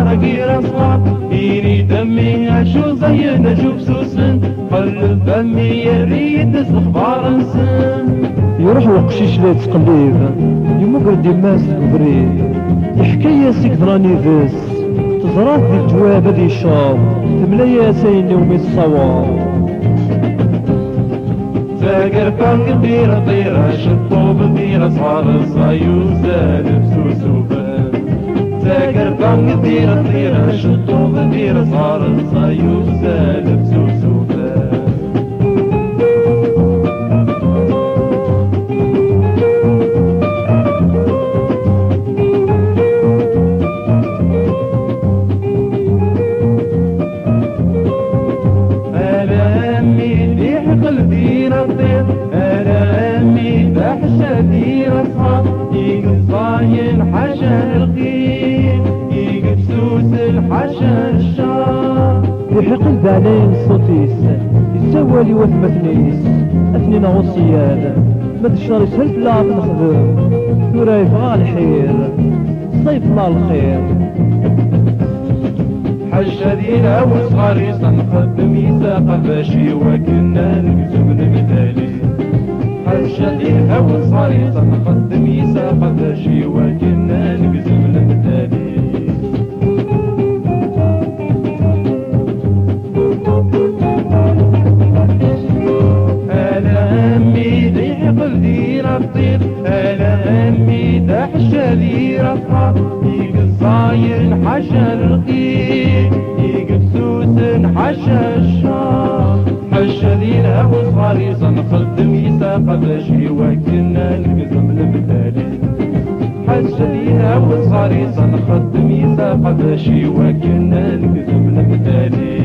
رقي رصغار إيري دمي أشو زي نجوب سوسن قلب فمي يريد اخبار نسن يروح وقشيش لا تقليب يمقر ديماس البريد يحكي ياسك ضراني بس تزرات دي الجواب هذي الشاب تملا ياسين يومي الصواب تاقر فانق ديرة طيرة شطوب ديرة صار الصيوز لبسو سوبان تاقر فانق ديرة طيرة شطوب ديرة صار الصيوز لبسو سوبان دير أصحاب يقف صاين حشا القيم يقف سوس الحشا الشار يحق البعلين صوتيس يسوى لي وثمثنيس اثنين غصيان ما تشري سلف لا نخدم ورايف الحير صيف الله الخير حشا دينا وصغاري صنقدم يساق باشي وكنا نكتب المثالي حشدين هو صاري تنقدم يساق باشي وكنا نقزم المثالي أنا أمي ضيق الدير الطير أنا أمي دحشة دير الطار يقف صاين حشا الرقيق يقف سوس حشا الشار حشدين هو صاري صنقدم يساق باشي وكنا نقزم المثالي حشدين هو صاري صنقدم يساق باشي وكنا نقزم المثالي